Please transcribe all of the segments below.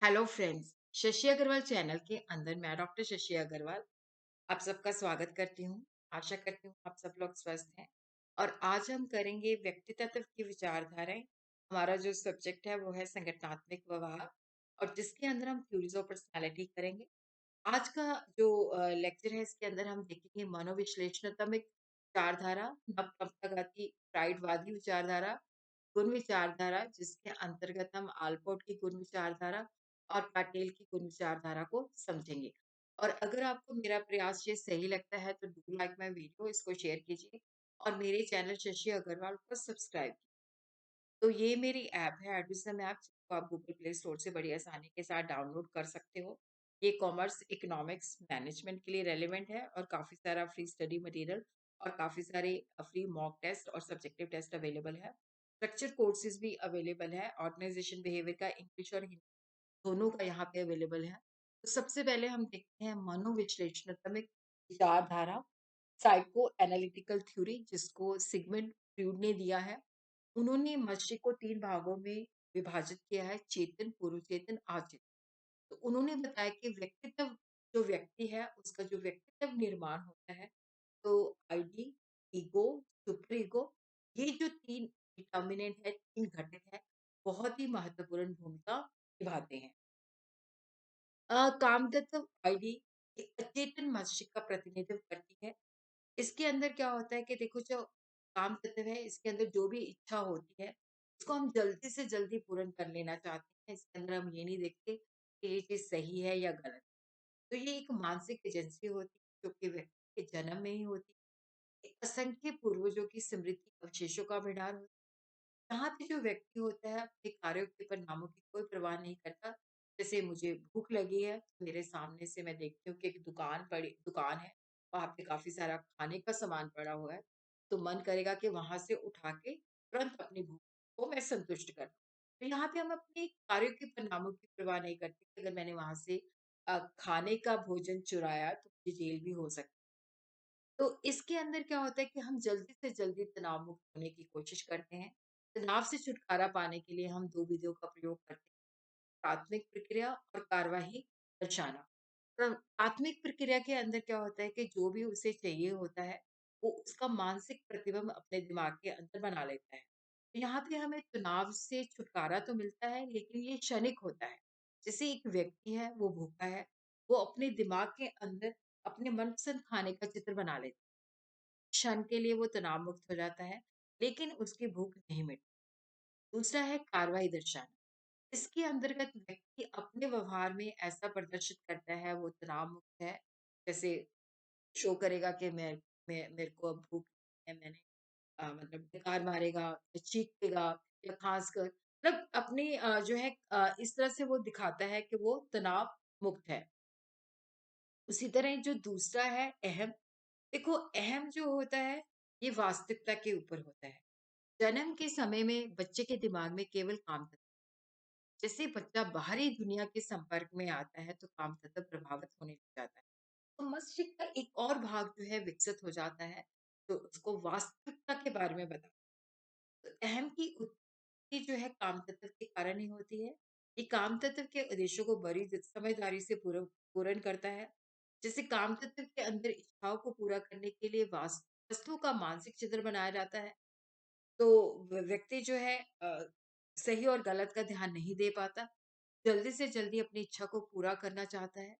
Hello friends. Shashi Agarwal channel के अंदर मैं डॉक्टर शशि अग्रवाल आप सबका स्वागत करती हूँ। आशा करती हूँ आप सब लोग स्वस्थ हैं। और आज हम करेंगे व्यक्ति तत्व की विचारधाराएं। हमारा जो सब्जेक्ट है वो है संगठनात्मक व्यवहार, और जिसके अंदर हम थ्योरीज ऑफ पर्सनालिटी करेंगे। आज का जो लेक्चर है इसके अंदर हम देखेंगे मनोविश्लेषणात्मक विचारधारा, नवप्रगति फ्राइडवादी विचारधारा, गुण विचारधारा, जिसके अंतर्गत हम आलपोर्ट की गुण विचारधारा और पाटेल की गुण विचारधारा को समझेंगे। और अगर आपको मेरा प्रयास ये सही लगता है तो डू लाइक माय वीडियो, इसको शेयर कीजिए और मेरे चैनल शशि अग्रवाल को सब्सक्राइब। तो ये मेरी ऐप है एडविजम ऐप, जिसको आप गूगल प्ले स्टोर से बड़ी आसानी के साथ डाउनलोड कर सकते हो। ये कॉमर्स, इकोनॉमिक्स, मैनेजमेंट के लिए रेलेवेंट है और काफ़ी सारा फ्री स्टडी मटेरियल और काफ़ी सारे फ्री मॉक टेस्ट और सब्जेक्टिव टेस्ट अवेलेबल है। स्ट्रक्चर कोर्सेज भी अवेलेबल है। ऑर्गेनाइजेशन बिहेवियर का इंग्लिश और हिंदी दोनों का यहाँ पे अवेलेबल है। तो सबसे पहले हम देखते हैं मनोविश्लेषणात्मक विचारधारा, साइको एनालिटिकल थ्योरी, जिसको सिगमंड फ्रॉइड ने दिया है। उन्होंने मस्तिष्क को 3 भागों में विभाजित किया है: चेतन, पूर्व चेतन, अचेतन। तो उन्होंने बताया कि व्यक्तित्व, जो व्यक्ति है उसका जो व्यक्तित्व निर्माण होता है, तो आईडी, ईगो, सुपर ईगो, ये जो 3 डिटर्मिनेंट है, 3 घटक है, बहुत ही महत्वपूर्ण भूमिका निभाते हैं। कामतत्व आईडी एक अचेतन मस्तिष्क का प्रतिनिधित्व करती है। इसके अंदर क्या होता है कि देखो, जो काम तत्व है इसके अंदर जो भी इच्छा होती है उसको हम जल्दी से जल्दी पूर्ण कर लेना चाहते हैं। इसके अंदर हम ये नहीं देखते कि ये चीज सही है या गलत। तो ये एक मानसिक एजेंसी होती है जो कि व्यक्ति के जन्म में ही होती है। एक असंख्य पूर्वजों की स्मृति अवशेषों का भंडार होता है। यहाँ पे जो व्यक्ति होता है अपने कार्यों के परिणामों की कोई परवाह नहीं करता। जैसे मुझे भूख लगी है, मेरे सामने से मैं देखती हूँ कि एक दुकान है, वहां पे काफी सारा खाने का सामान पड़ा हुआ है, तो मन करेगा कि वहां से उठा के तुरंत अपनी भूख को मैं संतुष्ट कर दूं। तो यहाँ पे हम अपने कार्यों के परिणामों की परवाह नहीं करते कि अगर मैंने वहां से खाने का भोजन चुराया तो मुझे जेल भी हो सकती है। तो इसके अंदर क्या होता है कि हम जल्दी से जल्दी तनाव मुक्त होने की कोशिश करते हैं। तनाव से छुटकारा पाने के लिए हम 2 विधियों का प्रयोग करते हैं: प्राथमिक प्रक्रिया और कार्यवाही दर्शाना। प्राथमिक प्रक्रिया के अंदर क्या होता है कि जो भी उसे चाहिए होता है, वो उसका मानसिक प्रतिबिंब अपने दिमाग के अंदर बना लेता है। तो यहाँ पे हमें तनाव से छुटकारा तो मिलता है, लेकिन ये क्षणिक होता है। जैसे एक व्यक्ति है, वो भूखा है, वो अपने दिमाग के अंदर अपने मनपसंद खाने का चित्र बना लेता है। क्षण के लिए वो तनाव मुक्त हो जाता है, लेकिन उसकी भूख नहीं मिटती। दूसरा है कार्रवाई दर्शाना। इसके अंतर्गत व्यक्ति अपने व्यवहार में ऐसा प्रदर्शित करता है वो तनाव मुक्त है। जैसे शो करेगा कि मैं मेरे को अब भूख है, मैंने मतलब डकार मारेगा या चीखेगा या खास कर मतलब अपनी जो है इस तरह से वो दिखाता है कि वो तनाव मुक्त है। उसी तरह जो दूसरा है अहम। देखो, अहम जो होता है ये वास्तविकता के ऊपर होता है। जन्म के समय में बच्चे के दिमाग में केवल काम तत्व, जैसे बच्चा बाहरी दुनिया के संपर्क में आता है तो काम तत्व प्रभावित होने लग जाता है। तो मस्तिष्क का एक और भाग जो है विकसित हो जाता है, तो उसको वास्तविकता के बारे में बता। तो अहम की उत्पत्ति जो है काम तत्व के कारण ही होती है। ये काम तत्व के उद्देश्यों को बड़ी समझदारी से पूर्ण करता है। जैसे काम तत्व के अंदर इच्छाओं को पूरा करने के लिए वस्तु का मानसिक चित्र बनाया जाता है। तो व्यक्ति जो है सही और गलत का ध्यान नहीं दे पाता, जल्दी से जल्दी अपनी इच्छा को पूरा करना चाहता है।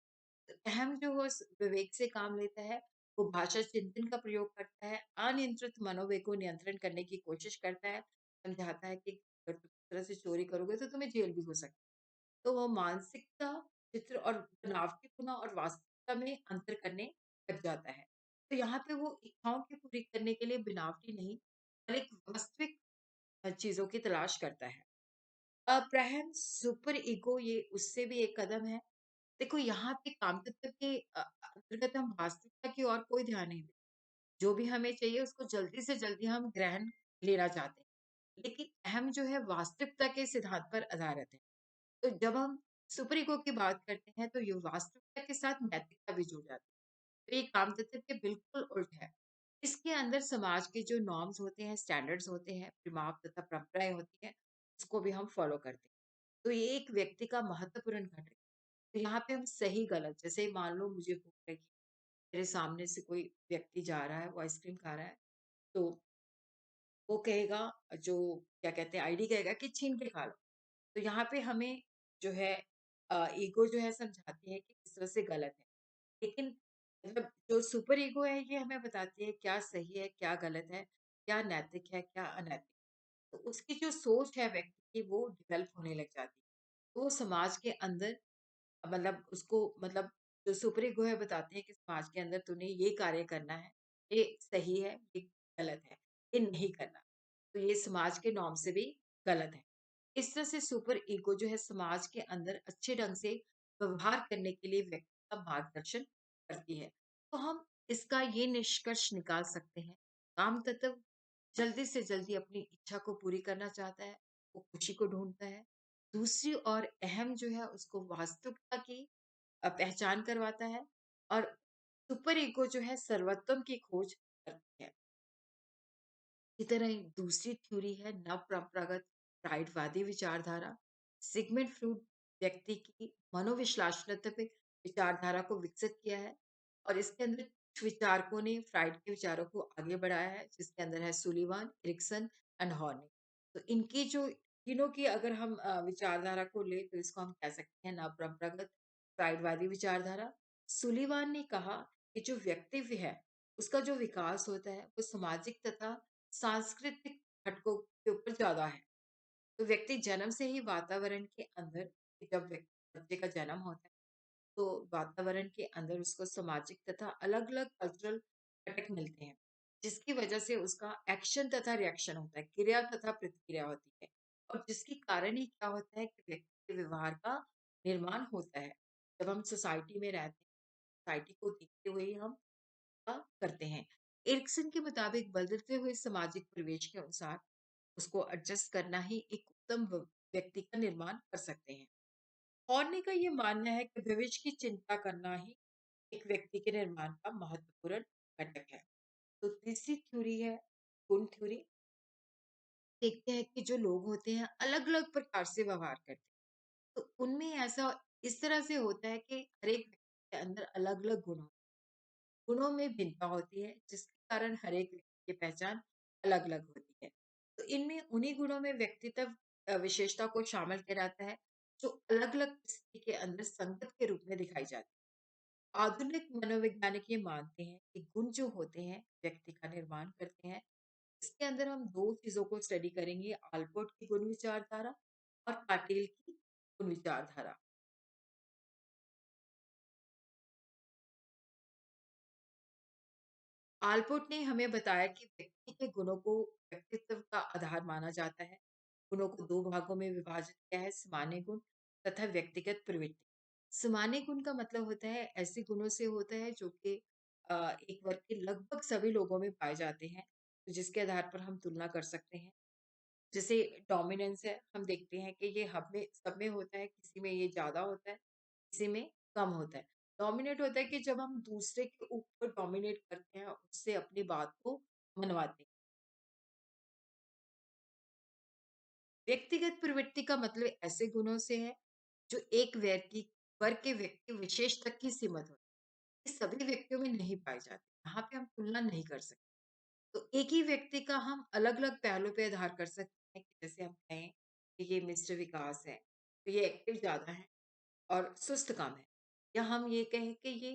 तो अहम जो हो विवेक से काम लेता है, वो भाषा चिंतन का प्रयोग करता है, अनियंत्रित मनोवेग को नियंत्रण करने की कोशिश करता है, समझाता है कि अगर तुम इस तरह से चोरी करोगे तो तुम्हें जेल भी हो सकती है। तो वो मानसिकता, चित्र और बनावटीपना और वास्तविकता में अंतर करने लग जाता है। तो यहाँ पे वो इच्छाओं की पूरी करने के लिए बनावटी नहीं, पर एक वास्तविक चीज़ों की तलाश करता है। अप्रहम सुपर ईगो ये उससे भी एक कदम है। देखो, यहाँ पे कामतत्व के अंतर्गत हम वास्तविकता की ओर कोई ध्यान नहीं देते। जो भी हमें चाहिए उसको जल्दी से जल्दी हम ग्रहण लेना चाहते हैं। लेकिन अहम जो है वास्तविकता के सिद्धांत पर आधारित है। तो जब हम सुपर ईगो की बात करते हैं तो ये वास्तविकता के साथ नैतिकता भी जुड़ जाती है। तो ये काम तत्व के बिल्कुल उल्ट है। इसके अंदर समाज के जो नॉर्म्स होते हैं, स्टैंडर्ड्स होते हैं, माप तथा परंपराएं होती हैं, उसको भी हम फॉलो करते हैं। तो ये एक व्यक्ति का महत्वपूर्ण घटक है। तो यहाँ पे हम सही-गलत जैसे मान लो मुझे भूख लगी, मेरे सामने से कोई व्यक्ति जा रहा है, वो आइसक्रीम खा रहा है, तो वो कहेगा जो क्या कहते हैं आईडी कहेगा कि छीन के खा लो। तो यहाँ पे हमें जो है ईगो जो है समझाती है कि किस तरह से गलत है। लेकिन मतलब जो सुपर ईगो है ये हमें बताती है क्या सही है, क्या गलत है, क्या नैतिक है, क्या अनैतिक। तो उसकी जो सोच है व्यक्ति की वो डेवलप होने लग जाती है। तो वो समाज के अंदर मतलब उसको मतलब जो सुपर ईगो है बताते हैं कि समाज के अंदर तूने ये कार्य करना है, ये सही है, ये गलत है, ये नहीं करना। तो ये समाज के नॉर्म से भी गलत है। इस तरह से सुपर ईगो जो है समाज के अंदर अच्छे ढंग से व्यवहार करने के लिए व्यक्ति का मार्गदर्शन करती है। तो हम इसका ये निष्कर्ष निकाल सकते हैं, काम तत्व जल्दी से जल्दी अपनी इच्छा को पूरी करना चाहता है, वो खुशी को ढूँढता है। दूसरी और अहम जो है उसको वास्तविकता की पहचान करवाता है और सुपर ईगो जो है सर्वोत्तम की खोज करती है। इसी तरह एक दूसरी थ्योरी है नव परंपरागत राइटवादी विचारधारा। सिगमंड फ्रूड व्यक्ति की मनोविश्लेषणात्मक विचारधारा को विकसित किया है और इसके अंदर कुछ विचारकों ने फ्राइड के विचारों को आगे बढ़ाया है जिसके अंदर है सुलिवान, एरिक्सन एंड हॉर्नी। तो इनकी जो तीनों की अगर हम विचारधारा को ले तो इसको हम कह सकते हैं नव परंपरागत फ्राइडवादी विचारधारा। सुलिवान ने कहा कि जो व्यक्तित्व है उसका जो विकास होता है वो सामाजिक तथा सांस्कृतिक घटकों के ऊपर ज़्यादा है। तो व्यक्ति जन्म से ही वातावरण के अंदर जब बच्चे का जन्म होता है, तो वातावरण के अंदर उसको सामाजिक तथा अलग-अलग कल्चरल घटक मिलते हैं, जिसकी वजह से उसका एक्शन तथा रिएक्शन होता है, क्रिया तथा प्रतिक्रिया होती है। और जिसके कारण ही क्या होता है कि व्यक्ति के व्यवहार का निर्माण होता है। जब हम सोसाइटी में रहते हैं, सोसाइटी को देखते हुए ही हम करते हैं। एरिक्सन के मुताबिक बदलते हुए सामाजिक परिवेश के अनुसार उसको एडजस्ट करना ही एक उत्तम व्यक्ति का निर्माण कर सकते हैं। हॉर्ने का ये मानना है कि भविष्य की चिंता करना ही एक व्यक्ति के निर्माण का महत्वपूर्ण घटक है। तो तीसरी थ्योरी है गुण थ्योरी। देखते हैं कि जो लोग होते हैं अलग-अलग प्रकार से व्यवहार करते हैं। तो उनमें ऐसा इस तरह से होता है कि हर एक व्यक्ति के अंदर अलग-अलग गुण होते हैं। गुणों में भिन्नता होती है, जिसके कारण हर एक व्यक्ति की पहचान अलग-अलग होती है। तो इनमें उन्हीं गुणों में व्यक्तित्व विशेषता को शामिल किया जाता है, जो अलग-अलग परिस्थिति के अंदर संगत के रूप में दिखाई जाती है। आधुनिक मनोवैज्ञानिक ये मानते हैं कि गुण जो होते हैं, व्यक्ति का निर्माण करते हैं। इसके अंदर हम 2 चीज़ों को स्टडी करेंगे, आल्पोर्ट की गुण विचारधारा और पाटिल की गुण विचारधारा। आल्पोर्ट ने हमें बताया कि व्यक्ति के गुणों को व्यक्तित्व का आधार माना जाता है। गुणों को 2 भागों में विभाजित किया है, सामान्य गुण तथा व्यक्तिगत प्रवृत्ति। सामान्य गुण का मतलब होता है ऐसे गुणों से होता है जो कि एक वर्ग के लगभग सभी लोगों में पाए जाते हैं, तो जिसके आधार पर हम तुलना कर सकते हैं। जैसे डोमिनेंस है, हम देखते हैं कि ये हम में सब में होता है, किसी में ये ज़्यादा होता है, किसी में कम होता है। डोमिनेट होता है कि जब हम दूसरे के ऊपर डोमिनेट करते हैं, उससे अपनी बात को मनवाते हैं। व्यक्तिगत प्रवृत्ति का मतलब ऐसे गुणों से है, जो एक व्यक्ति वर्ग के व्यक्ति विशेष तक ही सीमित होते हैं। ये सभी व्यक्तियों में नहीं पाए जाते। यहाँ पे हम तुलना नहीं कर सकते। तो एक ही व्यक्ति का हम अलग-अलग पहलू पे आधार कर सकते हैं कि जैसे हम कहें कि ये मिस्टर विकास है, तो ये एक्टिव ज़्यादा है और सुस्त कम है। या हम ये कहें कि ये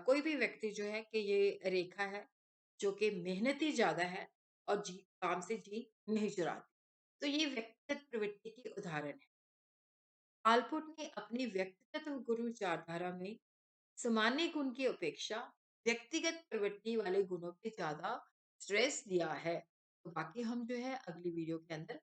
कोई भी व्यक्ति जो है कि ये रेखा है, जो कि मेहनती ज़्यादा है और जी काम से जी नहीं चुराती। तो ये व्यक्तिगत प्रवृत्ति की उदाहरण है। आल्पोर्ट ने अपनी व्यक्तिगत गुरु विचारधारा में सामान्य गुण की अपेक्षा व्यक्तिगत प्रवृत्ति वाले गुणों पे ज़्यादा स्ट्रेस दिया है। तो बाकी हम जो है अगली वीडियो के अंदर